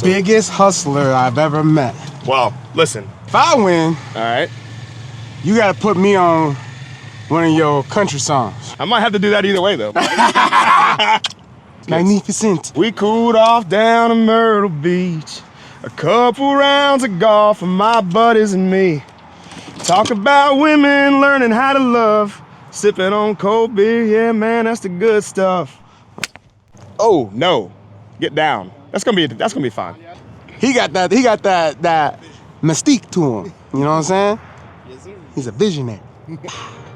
biggest hustler I've ever met. Well, listen. If I win, all right, you got to put me on one of your country songs. I might have to do that either way, though. Magnificent. We cooled off down in Myrtle Beach. A couple rounds of golf for my buddies and me. Talk about women learning how to love. Sipping on cold beer, yeah, man, that's the good stuff. Oh no, get down. That's gonna be fine. He got that mystique to him. You know what I'm saying? Yes, sir. He's a visionary.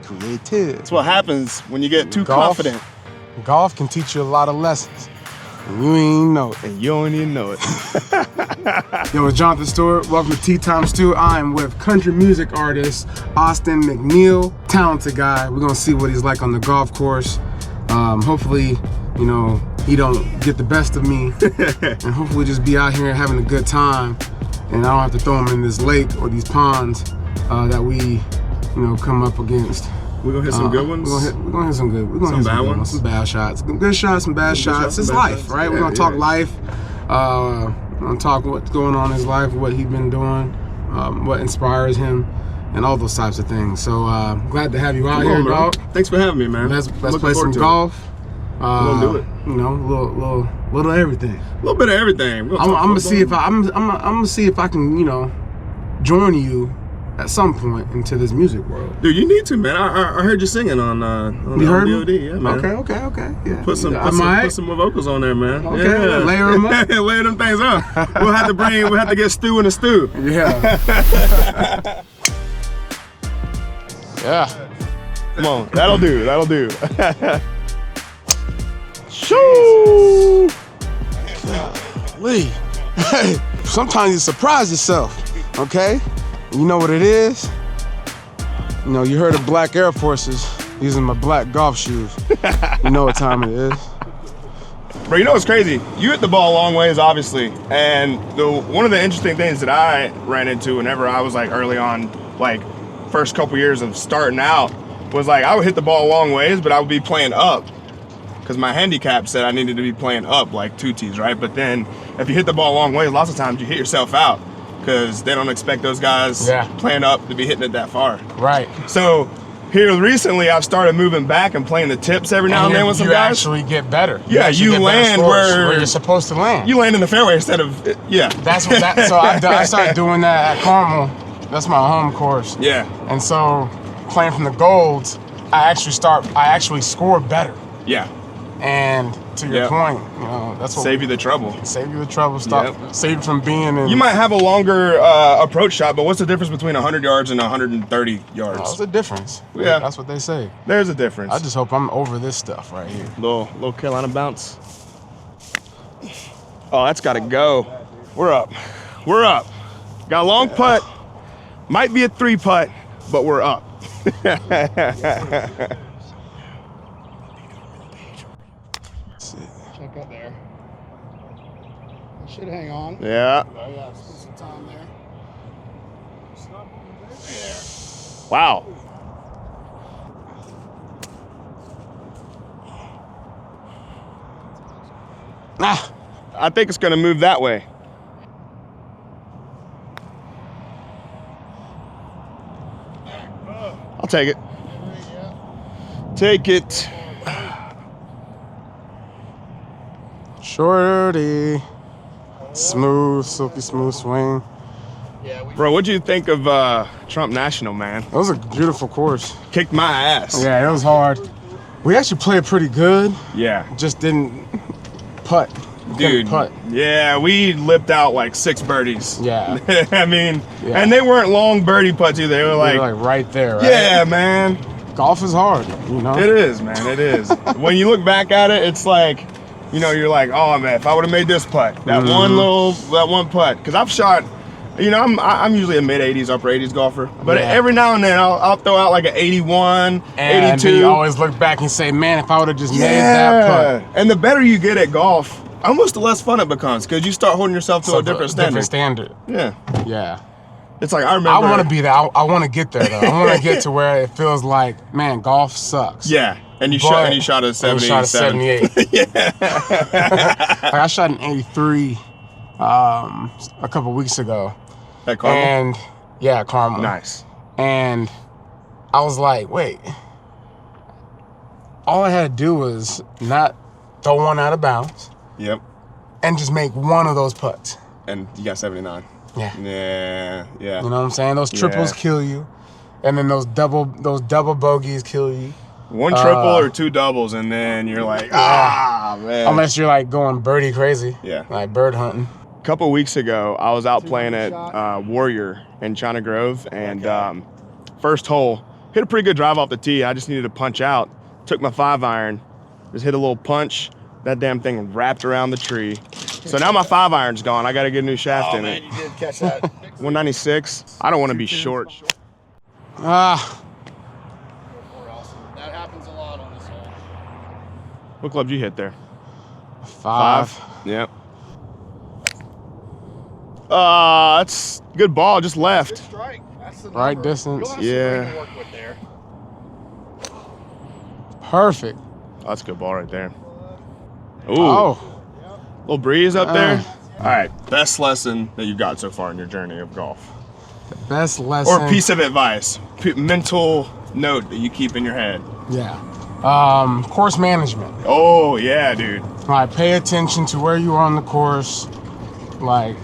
Creative. That's what happens when you get too confident. Golf can teach you a lot of lessons. And you ain't know it. And you don't even know it. Yo, it's Jonathan Stewart. Welcome to Tea Time Stew. I am with country music artist Austin McNeill. Talented guy. We're gonna see what he's like on the golf course. Hopefully, you know, he don't get the best of me. And hopefully just be out here having a good time. And I don't have to throw him in this lake or these ponds that we, you know, come up against. We're gonna hit some good ones. We're gonna hit some good. We're gonna hit some bad ones. Some bad shots. Good shots, some bad shots. It's life, right? We're gonna talk life. We're gonna talk what's going on in his life, what he's been doing, what inspires him, and all those types of things. So glad to have you out here, dog. Thanks for having me, man. Let's play some golf. We're gonna do it. You know, little everything. A little bit of everything. I'm gonna see if I'm gonna see if I can, you know, join you at some point into this music world. Dude, you need to, man. I heard you singing on you heard DOD, yeah, man. Okay. Yeah. Put some more vocals on there, man. Okay, yeah. layer them up. Layer them things up. We'll have to get Stew in the stew. Yeah. Yeah. Come on, that'll do. Shoo! Lee, hey, sometimes you surprise yourself, okay? You know what it is? You know, you heard of black Air Forces using my black golf shoes. You know what time it is. Bro, you know what's crazy? You hit the ball a long ways, obviously. And one of the interesting things that I ran into whenever I was like early on, like first couple years of starting out, was like I would hit the ball a long ways, but I would be playing up. Because my handicap said I needed to be playing up like two tees, right? But then if you hit the ball a long ways, lots of times you hit yourself out. Because they don't expect those guys playing up to be hitting it that far. Right. So here recently, I've started moving back and playing the tips every now and then with some guys. You actually get better. Yeah, you land where you're supposed to land. You land in the fairway instead of That's what that. So I started doing that at Carmel. That's my home course. Yeah. And so playing from the golds, I actually score better. Yeah. And to your point, you know, that's what save you the trouble. Save you the trouble. Save you from being in. You might have a longer approach shot, but what's the difference between 100 yards and 130 yards? There's a difference. Yeah, that's what they say. There's a difference. I just hope I'm over this stuff right here. Little Carolina bounce. Oh, that's got to go. We're up. Got a long putt. Might be a 3 putt, but we're up. Check up there. It should hang on. Yeah. Oh, yeah, spend some time there. Wow. I think it's gonna move that way. I'll take it. Take it. Shorty. Smooth, silky smooth swing. Bro, what'd you think of Trump National, man? It was a beautiful course. Kicked my ass. Yeah, it was hard. We actually played pretty good. Yeah. Just didn't putt. Dude, yeah, we lipped out like 6 birdies. Yeah. I mean, and they weren't long birdie putts either. They were like right there, right? Yeah, man. Golf is hard, you know? It is, man, it is. When you look back at it, it's like, you know, you're like, oh man, if I would have made this putt, that one putt. Because I've shot, you know, I'm usually a mid-80s, upper 80s golfer. But every now and then I'll throw out like an 81, and 82. You always look back and say, man, if I would have just made that putt. And the better you get at golf, almost the less fun it becomes, because you start holding yourself to a different standard. Yeah. Yeah. It's like, I remember. I want to be there. I want to get there, though. I want to get to where it feels like, man, golf sucks. Yeah. And you shot a 70, 78. Yeah. Like I shot an 83 a couple weeks ago. At Carmel? And yeah, Carmel. Nice. And I was like, wait. All I had to do was not throw one out of bounds. Yep. And just make one of those putts. And you got 79. Yeah. Yeah. You know what I'm saying? Those triples kill you. And then those double bogeys kill you. One triple or two doubles, and then you're like, man. Unless you're like going birdie crazy. Yeah. Like bird hunting. A couple weeks ago, I was out playing at Warrior in China Grove, and first hole, hit a pretty good drive off the tee. I just needed to punch out. Took my 5-iron, just hit a little punch. That damn thing wrapped around the tree. So now my 5-iron's gone. I got to get a new shaft in it. You did catch that. 196. I don't want to be short. That happens a lot on this hole. What club did you hit there? 5. Yep. That's a good ball, just left. Good strike. That's the Right number. distance. You'll have Yeah. some to work with there. Perfect. Oh, that's a good ball right there. Ooh. Oh. Little breeze up there. All right. Best lesson that you've got so far in your journey of golf. The best lesson. Or piece of advice. Mental note that you keep in your head. Yeah. Course management. Oh, yeah, dude. Like, pay attention to where you are on the course. Like,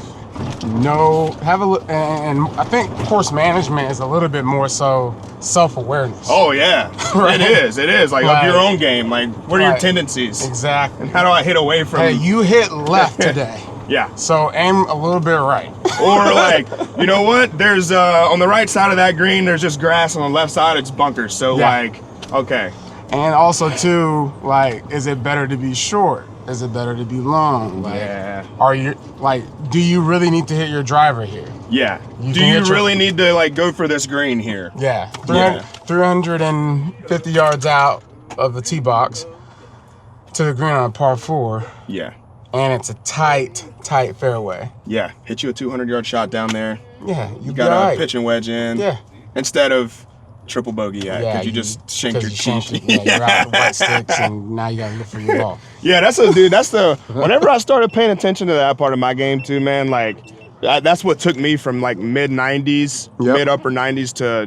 and I think course management is a little bit more so self-awareness. Oh, yeah. Right. It is. Like, of your own game. Like, what are your Right. tendencies? Exactly. And how do I hit away from... Hey, you hit left today. Yeah. So aim a little bit right. Or like, you know what? There's on the right side of that green, there's just grass. On the left side, it's bunkers. So like, okay. And also too, like, is it better to be short? Is it better to be long? Like, Yeah. Are you do you really need to hit your driver here? Yeah. You Do can you hit your- really need to like go for this green here? Yeah. 350 yards out of the tee box to the green on a par 4, Yeah. and it's a tight fairway. Yeah. Hit you a 200-yard shot down there. Yeah, You got a pitch and wedge in. Yeah. Instead of triple bogey, because you just shanked your teeth. Yeah, you're out the white sticks, and now you got to look for your ball. Yeah, that's whenever I started paying attention to that part of my game too, man, like that's what took me from like mid 90s, Yep. mid upper 90s to,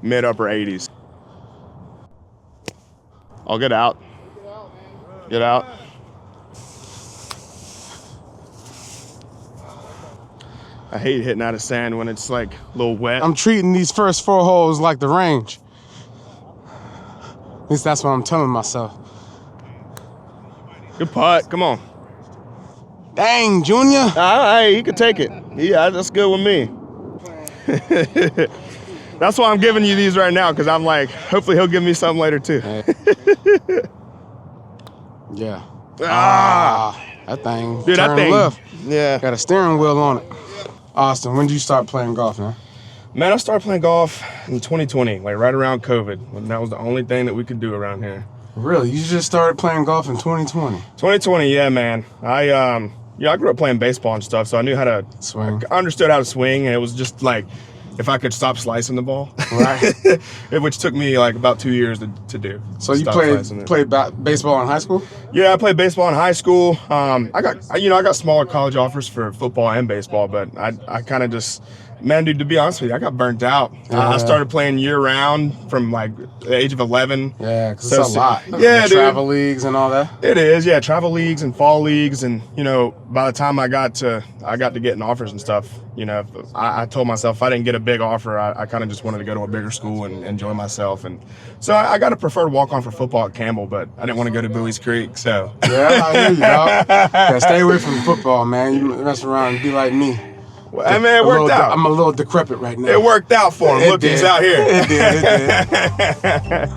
mid upper 80s. I'll get out. Get out. I hate hitting out of sand when it's like a little wet. I'm treating these first 4 holes like the range. At least that's what I'm telling myself. Good putt. Come on. Dang, Junior. All right, he could take it. Yeah, that's good with me. That's why I'm giving you these right now, because I'm like, hopefully he'll give me something later too. Yeah. That thing. Dude, that turn thing. left. Yeah. Got a steering wheel on it. Austin, when did you start playing golf, man? Man, I started playing golf in 2020, like right around COVID, when that was the only thing that we could do around here. Really? You just started playing golf in 2020? 2020, yeah, man. I grew up playing baseball and stuff, so I knew how to Swing. I understood how to swing, and it was just like if I could stop slicing the ball, Right. which took me like about 2 years to do. So you Stop played slicing it. baseball in high school? Yeah, I played baseball in high school. I got smaller college offers for football and baseball, but I kind of just, man, dude, to be honest with you, I got burnt out. I started playing year round from like the age of 11. Yeah, because So it's a lot. yeah, The dude. travel leagues and all that. It is, yeah, travel leagues and fall leagues, and by the time I got to getting offers and stuff, I told myself if I didn't get a big offer, I kind of just wanted to go to a bigger school and enjoy myself, and so I got a preferred walk-on for football at Campbell, but I didn't want to go to Bowie's Creek, so. Yeah, I hear you, dog. Yeah, stay away from football, man. You mess around and be like me. I mean, it worked out. I'm a little decrepit right now. It worked out for him. It Look, he's did. out here. It did.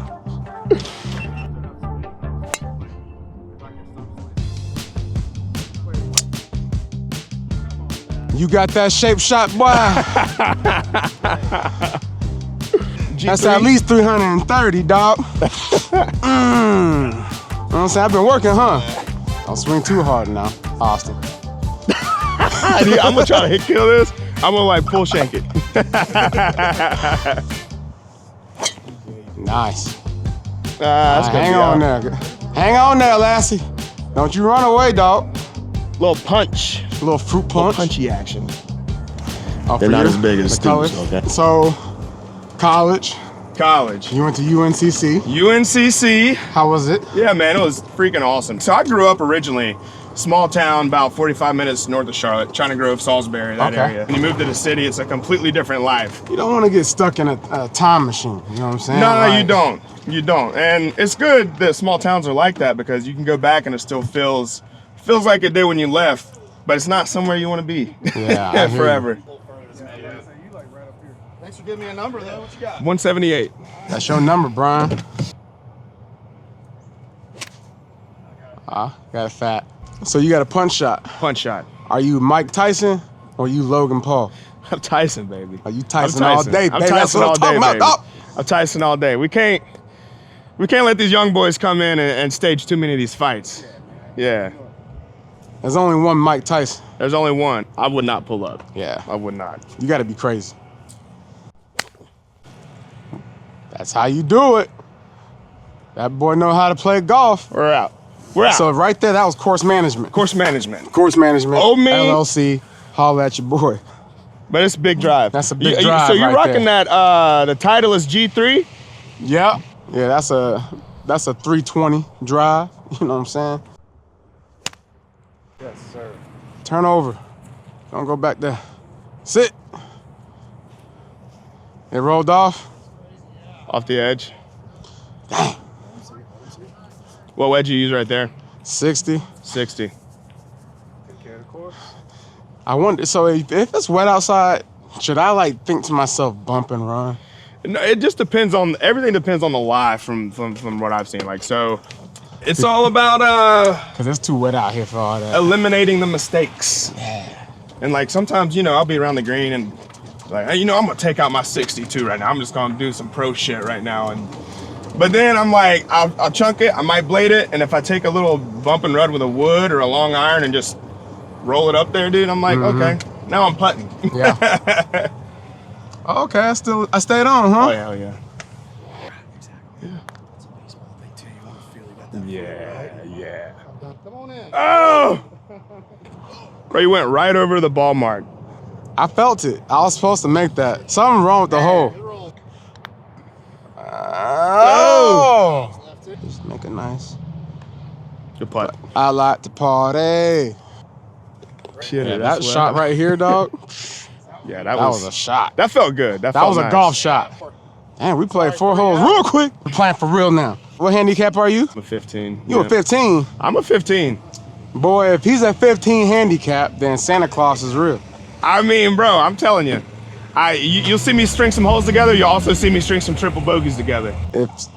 You got that shape shot, boy. That's at least 330, dog. You know what I'm saying? I've been working, huh? Don't swing too hard now, Austin. I'm gonna try to hit kill this. I'm gonna like pull shank it. Nice. That's gonna Hang be on out. there. Hang on there, Lassie. Don't you run away, dog. Little punch. little fruit punch. Punchy action. Oh, They're not as big as Stewart's, okay. So, college. College. You went to UNCC. UNCC. How was it? Yeah, man, it was freaking awesome. So I grew up originally, small town, about 45 minutes north of Charlotte, China Grove, Salisbury, that area. When you move to the city, it's a completely different life. You don't want to get stuck in a time machine, you know what I'm saying? No, like, you don't. You don't. And it's good that small towns are like that because you can go back and it still feels like it did when you left, but it's not somewhere you want to be. Yeah, forever. Thanks for giving me a number, though. What you got? 178. That's your number, Brian. Got a fat. So you got a punch shot. Punch shot. Are you Mike Tyson or you Logan Paul? I'm Tyson, baby. Are you Tyson all day, baby? I'm Tyson That's what all I'm talking day, about. baby. I'm Tyson all day. We can't let these young boys come in and stage too many of these fights. Yeah. There's only one Mike Tyson. There's only one. I would not pull up. Yeah. I would not. You got to be crazy. That's how you do it. That boy know how to play golf. We're out. We're out. So right there, that was course management. Course management. Course management. Oh, me. LLC. Holla at your boy. But it's a big drive. That's a big drive. So you're right rocking there. that, the Titleist G3? Yeah. Yeah, that's a 320 drive. You know what I'm saying? Yes, sir. Turn over. Don't go back there. Sit. It rolled off. Off the edge. Dang. What wedge you use right there? 60. 60. Take care of the course. I wonder, so if it's wet outside, should I like think to myself, bump and run? No, it just depends on, everything depends on the lie from what I've seen. Like, so it's all about Cause it's too wet out here for all that. eliminating the mistakes. Yeah. And like sometimes, you know, I'll be around the green and like, hey, you know, I'm gonna take out my 62 right now. I'm just gonna do some pro shit right now. But then I'm like, I'll chunk it, I might blade it, and if I take a little bump and run with a wood or a long iron and just roll it up there, dude, I'm like, okay, now I'm putting. Yeah. Okay, I stayed on, huh? Oh, hell yeah. Yeah. Come on in. Oh! Bro, you went right over the ball mark. I felt it. I was supposed to make that. Something wrong with the hole. Oh! Just make it nice. Good putt. I like to party. Shit, Yeah, that shot right here, dog. Yeah, That was a shot. That felt good. That That felt was a nice. golf shot. Damn, we played 4 holes real quick. We're playing for real now. What handicap are you? I'm a 15. You a 15? I'm a 15. Boy, if he's a 15 handicap, then Santa Claus is real. I mean, bro, I'm telling you. You'll see me string some holes together. You'll also see me string some triple bogeys together.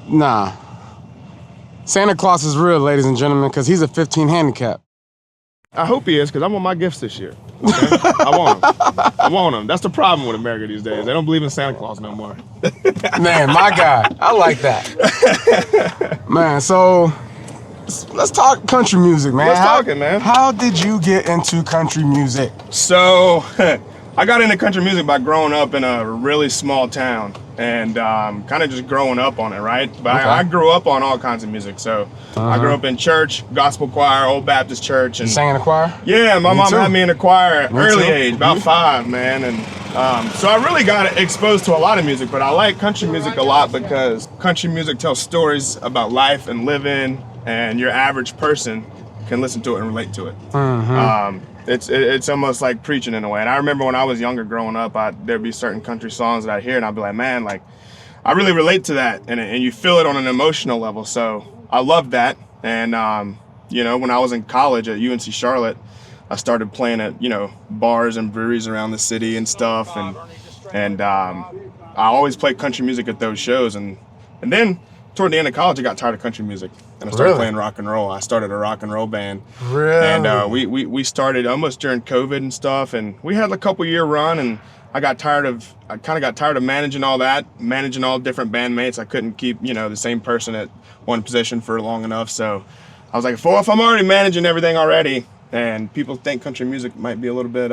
Nah. Santa Claus is real, ladies and gentlemen, because he's a 15 handicap. I hope he is, because I want my gifts this year. Okay? I want them. I want them. That's the problem with America these days. They don't believe in Santa Claus no more. Man, my guy. I like that. Man, so let's talk country music, man. Let's talk it, man. How did you get into country music? So, I got into country music by growing up in a really small town and kind of just growing up on it, right? But Okay. I grew up on all kinds of music. So, I grew up in church, gospel choir, Old Baptist church. And You sang in the choir? yeah, my mom too. had me in a choir at Me early too. age, about 5, man. And so I really got exposed to a lot of music, but I like country music a lot because country music tells stories about life and living, and your average person can listen to it and relate to it. It's almost like preaching in a way. And I remember when I was younger growing up, there'd be certain country songs that I'd hear and I'd be like, man, like I really relate to that. And you feel it on an emotional level. So I loved that. And, you know, when I was in college at UNC Charlotte, I started playing at, you know, bars and breweries around the city and stuff. And I always played country music at those shows. And then toward the end of college, I got tired of country music. And I started Really? playing rock and roll. I started a rock and roll band. Really? And we started almost during COVID and stuff, and we had a couple year run, and I kind of got tired of managing all that, managing all different bandmates. I couldn't keep, you know, the same person at one position for long enough. So I was like, well, if I'm already managing everything already, and people think country music might be a little bit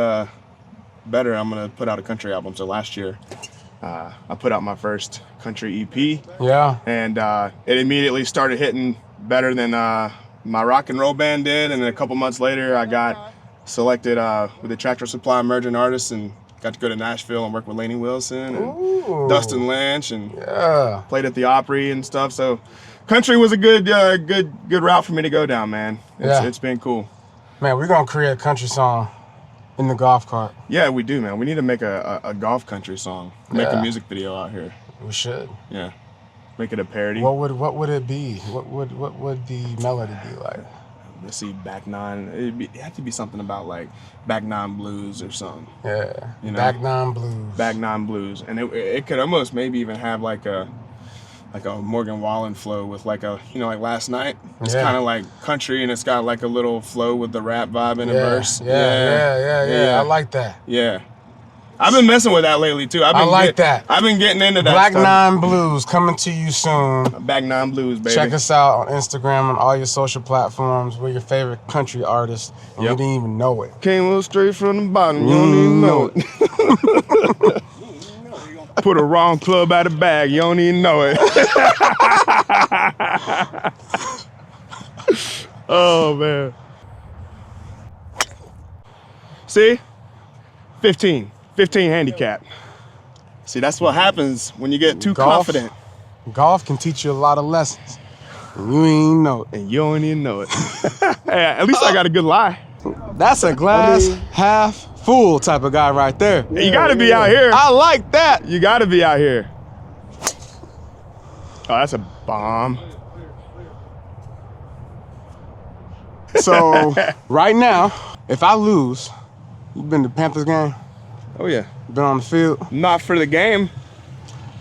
better, I'm gonna put out a country album. So last year, I put out my first country EP. Yeah. And it immediately started hitting better than my rock and roll band did. And then a couple months later, I got selected with the Tractor Supply Emerging Artists and got to go to Nashville and work with Lainey Wilson and Dustin Lynch and played at the Opry and stuff. So country was a good route for me to go down, man. It's been cool. Man, we're going to create a country song in the golf cart. Yeah, we do, man. We need to make a golf country song. Make a music video out here. We should. Yeah. Make it a parody. What would it be? What would the melody be like? Let's see, back nine. It'd have to be something about like back nine blues or something. Yeah. You know? Back nine blues. Back nine blues, and it could almost maybe even have like a Morgan Wallen flow with like a like Last Night. It's kind of like country, and it's got like a little flow with the rap vibe in a verse. Yeah. I like that. Yeah. I've been messing with that lately too. I've been getting into that. Black stuff. Nine Blues coming to you soon. Back Nine Blues, baby. Check us out on Instagram and all your social platforms. We're your favorite country artists, and you didn't even know it. Came a little straight from the bottom. You don't even know it. Put a wrong club out of bag. You don't even know it. Oh man. See? 15 handicap. See, that's what happens when you get too confident. Golf can teach you a lot of lessons. And you ain't know it. And you don't even know it. Hey, at least I got a good lie. That's a glass half full type of guy right there. You gotta be out here. I like that. You gotta be out here. Oh, that's a bomb. So, right now, if I lose, you been to Panthers game? Oh yeah. Been on the field? Not for the game.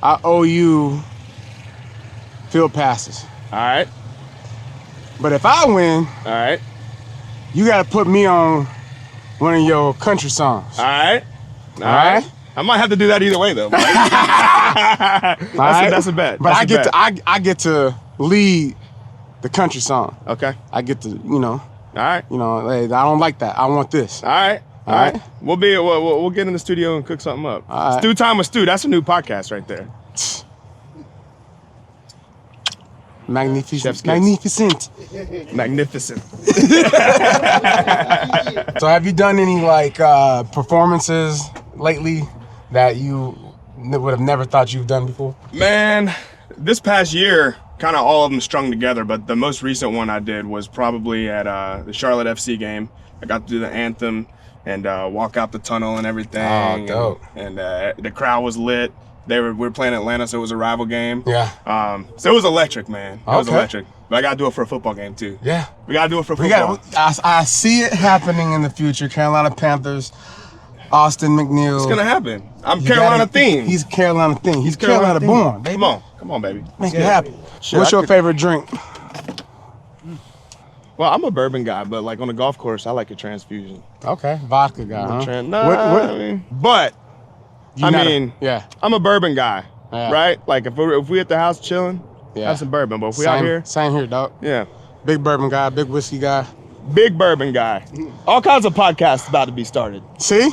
I owe you field passes. All right. But if I win, all right, you gotta put me on one of your country songs. All right. All right. I might have to do that either way though. That's a bet. But I get to lead the country song. Okay. I get to, All right. Hey, I don't like that. I want this. All right. All right. We'll get in the studio and cook something up. All right. Stew Time with Stu. That's a new podcast right there. Magnificent. Magnificent. So have you done any performances lately that you would have never thought you've done before? Man, this past year, kind of all of them strung together, but the most recent one I did was probably at the Charlotte FC game. I got to do the anthem and walk out the tunnel and everything. Oh, dope. And the crowd was lit. We were playing Atlanta, so it was a rival game. Yeah. So it was electric, man. It was electric. But I got to do it for a football game, too. Yeah. We got to do it for football. I see it happening in the future. Carolina Panthers, Austin McNeill. It's going to happen. I'm Carolina themed. He's Carolina themed. He's Carolina born, baby. Come on, baby. Make it happen. What's your favorite drink? Well, I'm a bourbon guy, but on the golf course, I like a transfusion. Okay, vodka guy, huh? But yeah, I'm a bourbon guy, right? Like if we at the house chilling, have some bourbon. But if we out here, same here, dog. Yeah, big bourbon guy, big whiskey guy, big bourbon guy. All kinds of podcasts about to be started. See,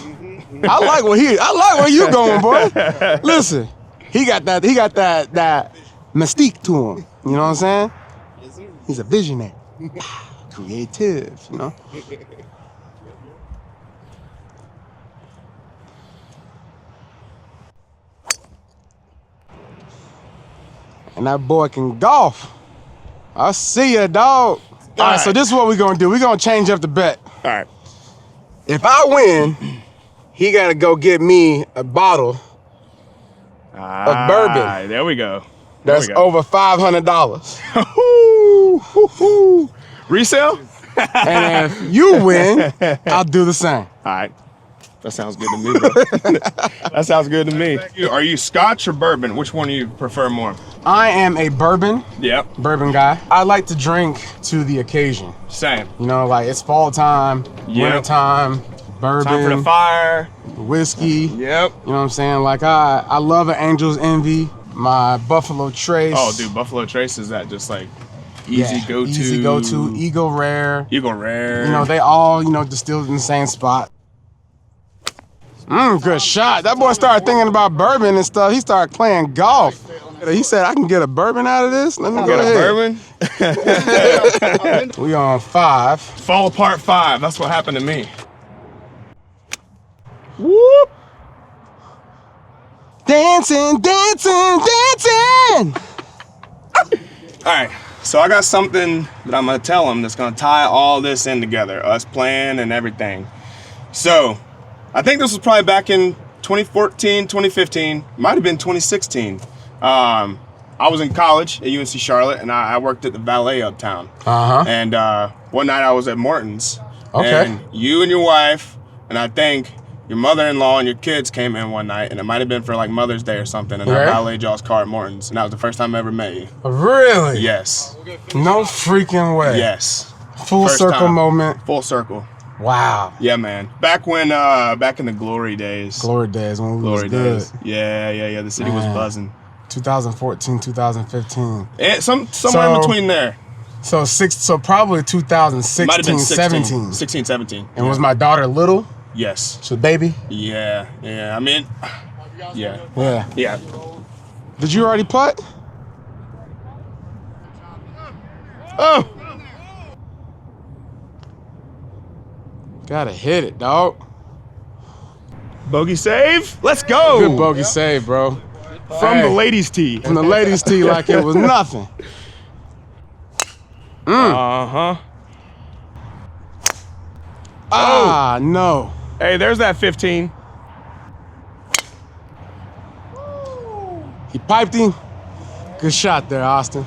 I like where you going, boy. Listen, he got that mystique to him. You know what I'm saying? He's a visionary. Creative, And that boy can golf. I see ya, dog. All right, so this is what we're gonna do. We're gonna change up the bet. All right. If I win, he gotta go get me a bottle of bourbon. There we go. That's over $500. Resale? And if you win, I'll do the same. All right. That sounds good to me, bro. That sounds good to me. Are you Scotch or bourbon? Which one do you prefer more? I am a bourbon guy. I like to drink to the occasion. Same. It's fall time, winter time, bourbon. Time for the fire. Whiskey. Yep. You know what I'm saying? I love an Angel's Envy, my Buffalo Trace. Oh, dude, Buffalo Trace is that just easy go-to. Easy go-to, Eagle Rare. Eagle Rare. They all, distilled in the same spot. Good shot. That boy started thinking about bourbon and stuff. He started playing golf. He said, I can get a bourbon out of this? Let me get a bourbon? We on 5. Fall apart 5. That's what happened to me. Dancing, dancing, dancing. All right, so I got something that I'm gonna tell him that's gonna tie all this in together, us playing and everything. So, I think this was probably back in 2014, 2015, might have been 2016. I was in college at UNC Charlotte, and I worked at the valet uptown. And one night I was at Morton's, and you and your wife, and I think your mother-in-law and your kids came in one night, and it might have been for like Mother's Day or something, and I valeted y'all's car at Morton's, and that was the first time I ever met you. Really? Yes. No freaking way. Yes. Full First circle time. moment. Full circle. Wow. Yeah, man. Back when, back in the glory days. Glory days when we was good. Days. Yeah. The city was buzzing. 2014, 2015. And somewhere in between there. So probably 2016, Might have been 17. 16, 17. And was my daughter little? Yes. So baby? Yeah. I mean, yeah. Yeah. Did you already putt? Oh! Gotta hit it, dog. Bogey save? Let's go! Good bogey save, bro. From the ladies' tee. From the ladies' tee like it was nothing. Uh-huh. Ah, no. Hey, there's that 15. He piped him. Good shot there, Austin.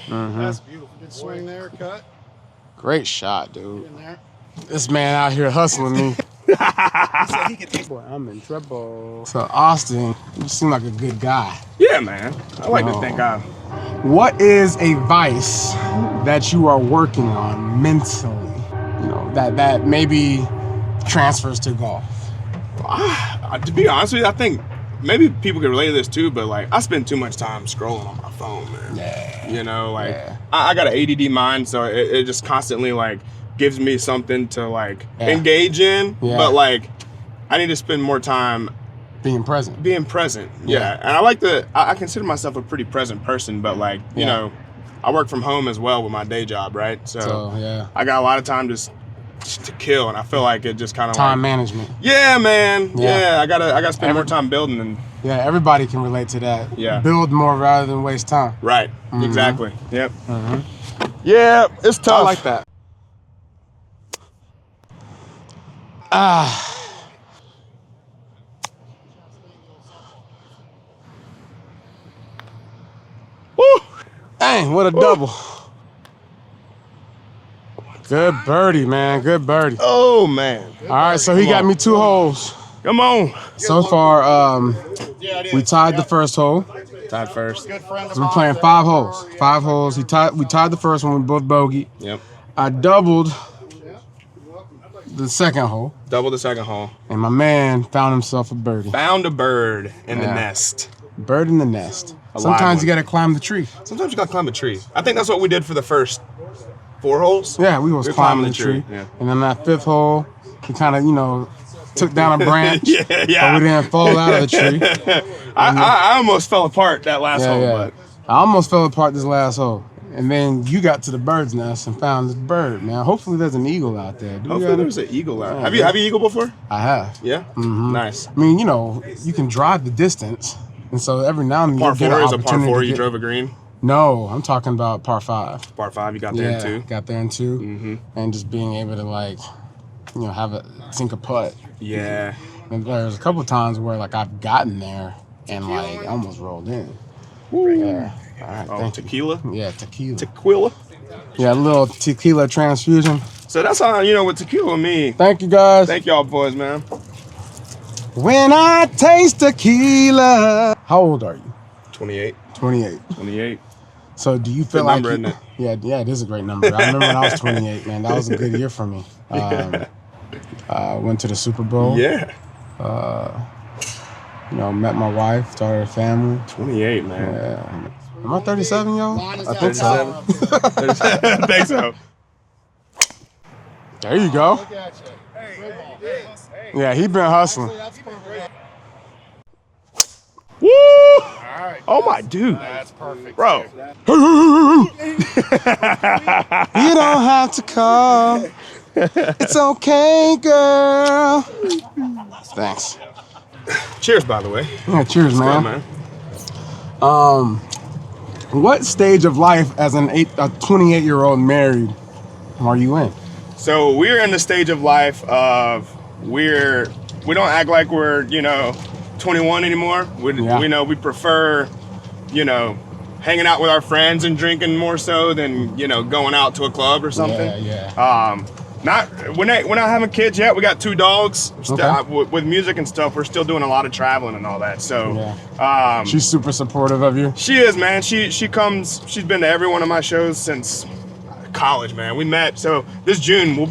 That's beautiful. Good swing there, cut. Great shot, dude. In there. This man out here hustling me. Boy, I'm in trouble. So Austin, you seem like a good guy. Yeah, man. I like to think I... What is a vice that you are working on mentally? You know, that maybe transfers to golf. To be honest with you, I think maybe people can relate to this too, but like I spend too much time scrolling on my phone, man. Yeah. You know, like I got an ADD mind, so it just constantly like gives me something to like engage in. Yeah. But like I need to spend more time being present. Yeah. And I like I consider myself a pretty present person, but like, you know, I work from home as well with my day job, right? So yeah. I got a lot of time just to kill, and I feel like it just kind of time management. Yeah, man. Yeah, I gotta spend more time building and everybody can relate to that. Yeah. Build more rather than waste time. Right. Exactly. Yep. Yeah, it's tough. I like that. Woo! Dang, what a double. Good birdie, man. Good birdie. Oh, man. All right, so he got me 2 holes. Come on. So far, we tied the first hole. Tied first. We're playing 5 holes. 5 holes. We tied the first one. We both bogeyed. Yep. I doubled the second hole. Double the second hole. And my man found himself a birdie. Found a bird in the nest. Bird in the nest. Sometimes you gotta climb the tree. Sometimes you gotta climb a tree. I think that's what we did for the first 4 holes. Yeah, we was climbing the tree. Yeah. And then that 5th hole, we kind of, took down a branch. Yeah. But we didn't fall out of the tree. I almost fell apart that last hole. But I almost fell apart this last hole. And then you got to the bird's nest and found this bird, man. Hopefully there's an eagle out there. Hopefully there's an eagle out there. Have you eagled before? I have. Yeah? Nice. I mean, you can drive the distance. And so every now and then Par you get 4 an is a par 4 you get- drove a green? No, I'm talking about par 5. Par 5 you got there in 2? Got there in 2. And just being able to have a sink a putt. Yeah. And there's a couple times where I've gotten there and I almost rolled in. Yeah. All right. Oh, tequila? Yeah, tequila. Tequila? Yeah, a little tequila transfusion. So that's how, with tequila and me. Thank you guys. Thank y'all boys, man. When I taste tequila. How old are you? 28. 28. 28. So do you feel Good like number, isn't it? Yeah, it is a great number. I remember when I was 28, man. That was a good year for me. Went to the Super Bowl. Yeah. Met my wife, started a family. 28, man. Yeah. Am I 37, y'all? I think so. I think so. There you go. Look at you. Hey. Yeah, he been hustling. That's perfect. Woo! All right. Oh, my dude. That's perfect. Bro. You don't have to call. It's okay, girl. Thanks. Cheers, by the way. Yeah, cheers, man. What stage of life as a 28-year-old married are you in? So we're in the stage of life of we don't act like we're 21 anymore. We prefer hanging out with our friends and drinking more so than going out to a club or something. Yeah. We're not having kids yet. We got 2 dogs. Okay. With music and stuff, we're still doing a lot of traveling and all that. So she's super supportive of you. she is, man. She's been to every one of my shows since college, man. We met, so this June we'll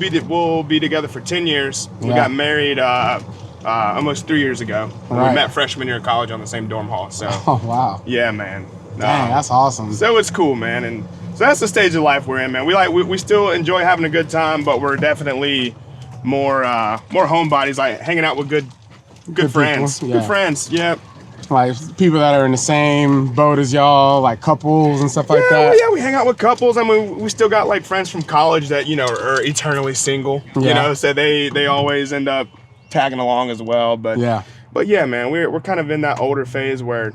be together for 10 years. We got married almost 3 years ago. Right. We met freshman year of college on the same dorm hall. So Oh, wow. yeah, man. Dang, that's awesome. So it's cool, man. And so that's the stage of life we're in, man. We still enjoy having a good time, but we're definitely more homebodies, like hanging out with good friends. People, yeah. Good friends, yeah. Like people that are in the same boat as y'all, like couples and stuff like that. Yeah, we hang out with couples. I mean, we still got like friends from college that are eternally single. So they always end up tagging along as well. But yeah, man, we're kind of in that older phase where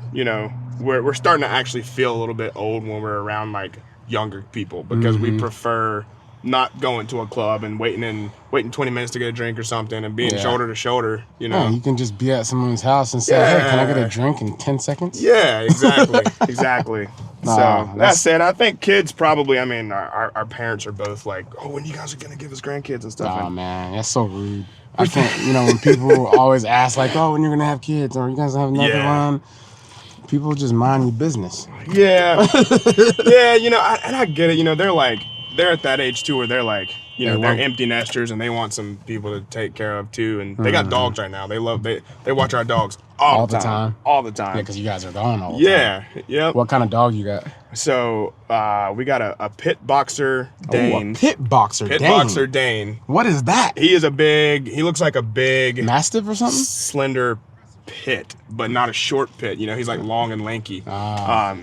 we're starting to actually feel a little bit old when we're around like younger people, because we prefer not going to a club and waiting 20 minutes to get a drink or something and being shoulder to shoulder, Yeah, you can just be at someone's house and say, hey, can I get a drink in 10 seconds? Yeah, exactly. So that said, I think kids probably, I mean, our parents are both like, oh, when you guys are going to give us grandkids and stuff. Oh, man, that's so rude. I think, when people always ask like, oh, when you're going to have kids or you guys have another one, people just mind your business. Yeah. Yeah, and I get it. They're at that age too where they're like, they're empty nesters and they want some people to take care of too. And they got dogs right now. They watch our dogs all the time. All the time. Yeah, because you guys are gone all the time. Yeah. What kind of dog you got? So we got a pit boxer Dane. A pit boxer Dane? Pit boxer Dane. What is that? He looks like a big... Mastiff or something? Slender pit, but not a short pit. He's like long and lanky.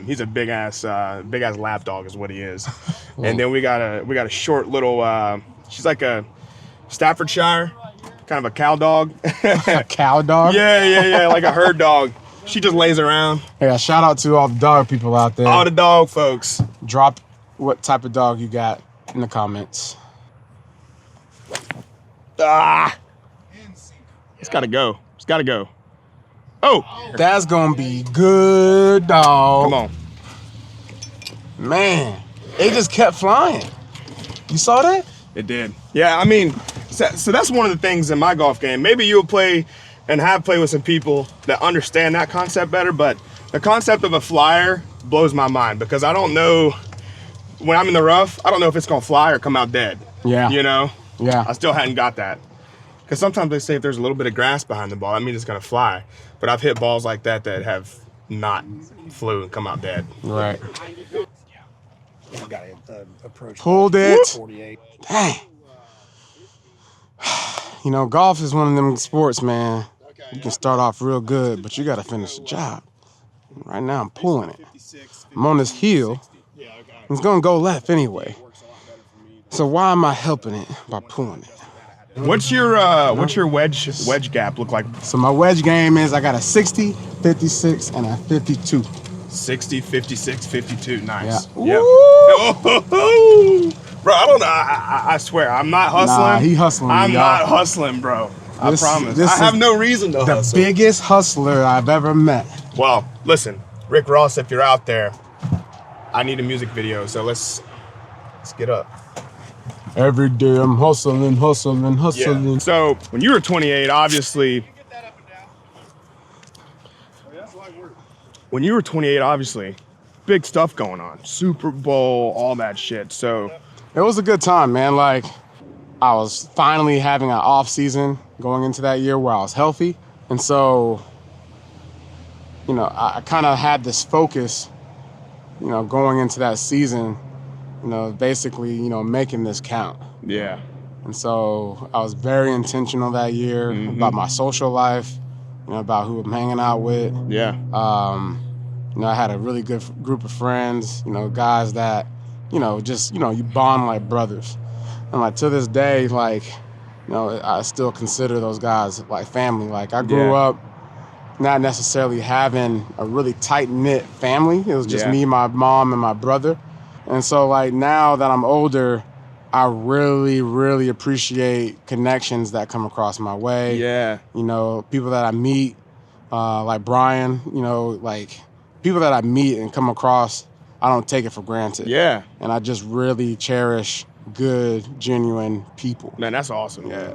He's a big ass lap dog is what he is. And then we got a short little she's like a Staffordshire, kind of a cow dog. A cow dog? Yeah, like a herd dog. She just lays around. Yeah, shout out to all the dog people out there. All the dog folks. Drop what type of dog you got in the comments. It's gotta go. Oh, that's gonna be good, dog. Come on. Man, it just kept flying. You saw that? It did. Yeah, I mean, so that's one of the things in my golf game. Maybe you'll play and have played with some people that understand that concept better, but the concept of a flyer blows my mind, because I don't know, when I'm in the rough, I don't know if it's gonna fly or come out dead. Yeah. Yeah. I still hadn't got that. Because sometimes they say if there's a little bit of grass behind the ball, that means it's gonna fly. But I've hit balls like that have not flew and come out dead. Right. Approach pulled it. 48. Dang. Golf is one of them sports, man. You can start off real good, but you got to finish the job. Right now, I'm pulling it. I'm on this heel. It's going to go left anyway. So why am I helping it by pulling it? What's your wedge gap look like? So my wedge game is I got a 60, 56, and a 52. 60, 56, 52. Nice. Yeah. Yep. Bro, I don't know. I swear, I'm not hustling. Nah, he hustling. I'm y'all. not hustling, bro. I promise. I have no reason to hustle. The biggest hustler I've ever met. Well, listen, Rick Ross, if you're out there, I need a music video. So let's get up. Every day I'm hustling. Yeah. So when you were 28, obviously. When you were 28, obviously, big stuff going on. Super Bowl, all that shit. So it was a good time, man. Like, I was finally having an off season going into that year where I was healthy. And so, I kind of had this focus, going into that season, basically, making this count. Yeah. And so I was very intentional that year about my social life, about who I'm hanging out with. Yeah. I had a really good group of friends, guys that, you bond like brothers. And like to this day, like, you know, I still consider those guys like family. Like I grew up not necessarily having a really tight-knit family. It was just me, my mom, and my brother. And so like now that I'm older, I really, really appreciate connections that come across my way. Yeah. You know, people that I meet, like Brian, you know, like people that I meet and come across, I don't take it for granted. Yeah. And I just really cherish good, genuine people. Man, that's awesome. Yeah.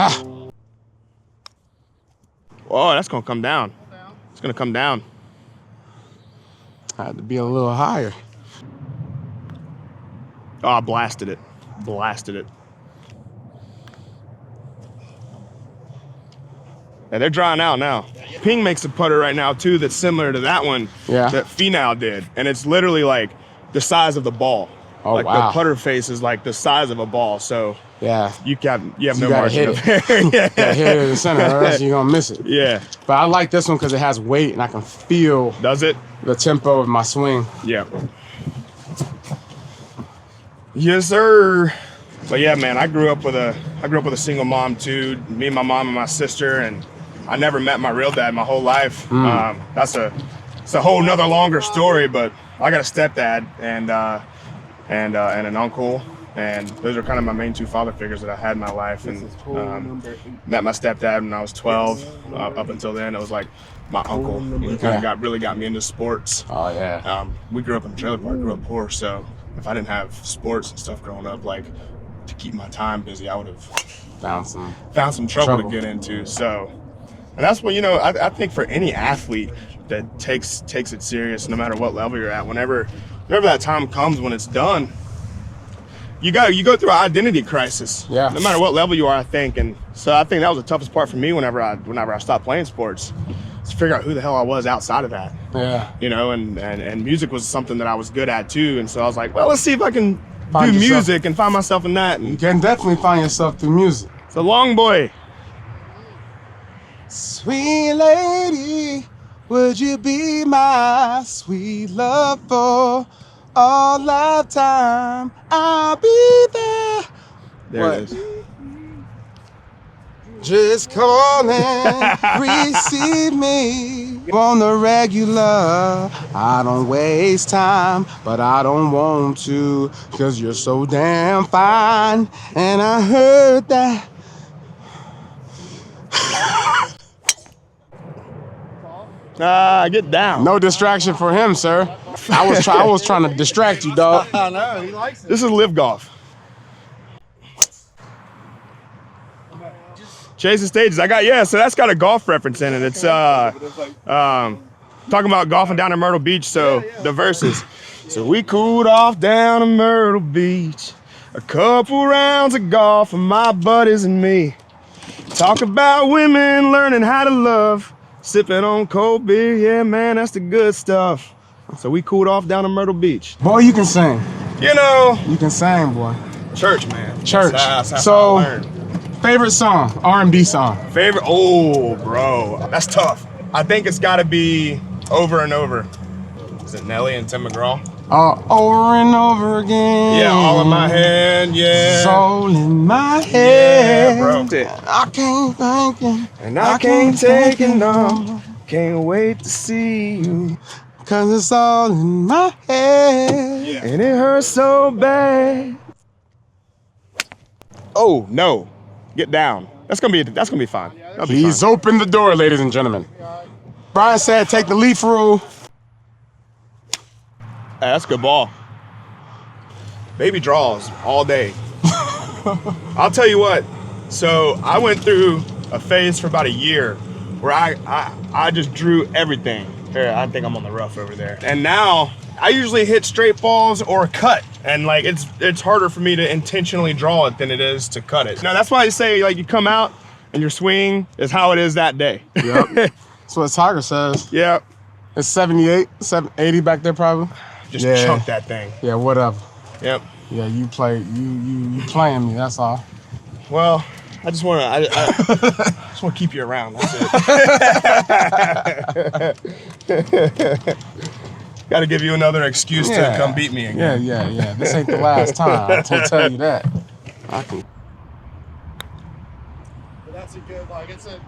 Ah. Oh, that's gonna come down. It's gonna come down. I had to be a little higher. Oh, I blasted it. Blasted it. Yeah, they're drying out now. Ping makes a putter right now too that's similar to that one that Finau did. And it's literally like the size of the ball. Oh, like wow. the putter face is like the size of a ball. So you have no margin of error. error. Yeah, hit it in the center or else you're gonna miss it. Yeah. But I like this one because it has weight and I can feel Does it? the tempo of my swing. Yeah. Yes, sir. But yeah, man, I grew up with a single mom too. Me and my mom and my sister, and I never met my real dad my whole life. It's a whole nother longer story, but I got a stepdad and an uncle, and those are kind of my main two father figures that I had in my life. And met my stepdad when I was 12. Up until then, it was like my uncle. He kind of really got me into sports. Oh yeah. We grew up in a trailer park, grew up poor, so if I didn't have sports and stuff growing up, like to keep my time busy, I would have found some trouble to get into. So, and that's what, you know, I think for any athlete that takes it serious, no matter what level you're at, whenever that time comes when it's done, you go through an identity crisis. Yeah. No matter what level you are, I think. And so I think that was the toughest part for me whenever I stopped playing sports, to figure out who the hell I was outside of that. Yeah. You know, and music was something that I was good at too. And so I was like, well, let's see if I can do yourself. music and find myself in that. You And can definitely find yourself through music. it's a long boy. Sweet lady, would you be my sweet love for all lifetime? I'll be there. There it is. Just call and receive me on the regular. I don't waste time, but I don't want to, 'cause you're so damn fine. And I heard that. Get down. No distraction for him, sir. I was trying to distract you, dog. I know, he likes it. This is live golf. Chasing stages. So that's got a golf reference in it. It's talking about golfing down in Myrtle Beach. So the verses. So we cooled off down in Myrtle Beach, a couple rounds of golf for my buddies and me. Talk about women learning how to love, sipping on cold beer. Yeah, man, that's the good stuff. So we cooled off down in Myrtle Beach. Boy, you can sing. You know, You can sing, boy. church, man. Church. That's So- how I learned. Favorite song, R&B song. Favorite? Oh, bro, that's tough. I think it's got to be Over and Over. Is it Nelly and Tim McGraw? Over and over again. Yeah, all in my head, yeah. Soul in my head. Yeah, bro. I can't think it. And I can't take it no. Can't wait to see you. 'Cause it's all in my head. Yeah. And it hurts so bad. Oh no, get down. That's gonna be fine. That'll be He's fine. opened the door, ladies and gentlemen. Brian said, take the leaf rule. Hey, that's a good ball. Baby draws all day. I'll tell you what. So I went through a phase for about a year where I just drew everything. Here, I think I'm on the rough over there. And now I usually hit straight balls or cut. And like it's harder for me to intentionally draw it than it is to cut it. No, that's why I say like you come out and your swing is how it is that day. Yep. That's what Tiger says. Yeah. It's 78, 80 back there probably. Just Yeah. chunk that thing. Yeah, whatever. Yep. Yeah, you playing me, that's all. Well, I just want to I just want to keep you around. That's it. Gotta give you another excuse to come beat me again. Yeah. This ain't the last time. I can tell you that. I can. But that's a good, like, it's a.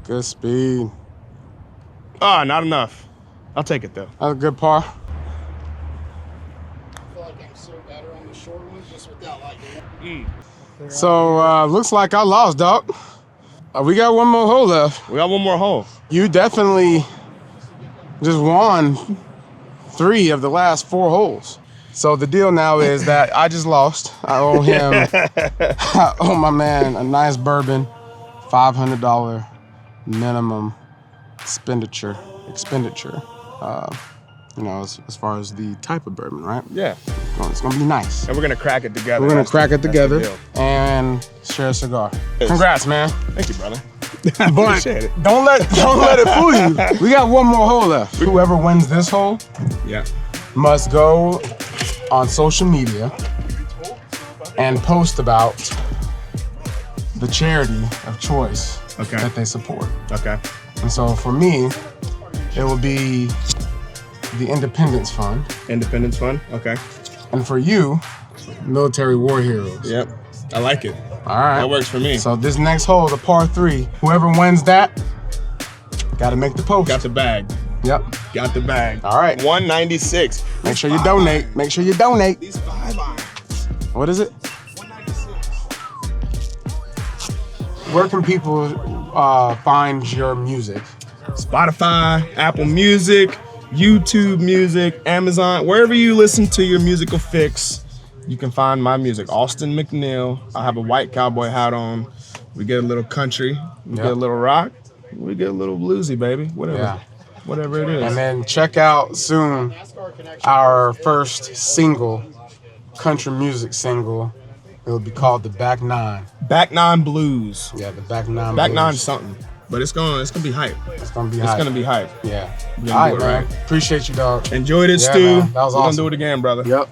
Good speed. Ah, not enough. I'll take it though. That's a good par. I feel like I'm so better on the short ones just without like. So looks like I lost, dog. We got one more hole left. We got one more hole. You definitely just won 3 of the last 4 holes. So the deal now is that I just lost. I owe him, I owe my man a nice bourbon, $500 minimum expenditure. You know, as far as the type of bourbon, right? Yeah. It's gonna be nice. And we're gonna crack it together. We're gonna crack it together deal. and share a cigar. Yes. Congrats, man. Thank you, brother. But Appreciate it. don't let it fool you. We got one more hole left. Whoever wins this hole must go on social media and post about the charity of choice that they support. Okay. And so for me, it will be the Independence Fund. Independence Fund. Okay. And for you, Military War Heroes. Yep. I like it. All right. That works for me. So this next hole is a par 3. Whoever wins that, gotta make the post. Got the bag. Yep. Got the bag. All right. 196. Make sure you donate. Make sure you donate. These 5 irons. What is it? 196. Where can people find your music? Spotify, Apple Music, YouTube Music, Amazon, wherever you listen to your musical fix, you can find my music. Austin McNeill. I have a white cowboy hat on. We get a little country. We get a little rock. We get a little bluesy, baby. Whatever. Yeah. Whatever it is. And then check out soon our first single, country music single. It'll be called The Back Nine. Back Nine Blues. Yeah, The Back Nine Back Blues. Nine something. But it's gonna be hype. It's gonna be It's hype. gonna be hype. Yeah. We're All gonna right, do it man. right. Appreciate you, dog. Enjoyed it, Yeah, Stu. man. That was We're awesome. gonna do it again, brother. Yep.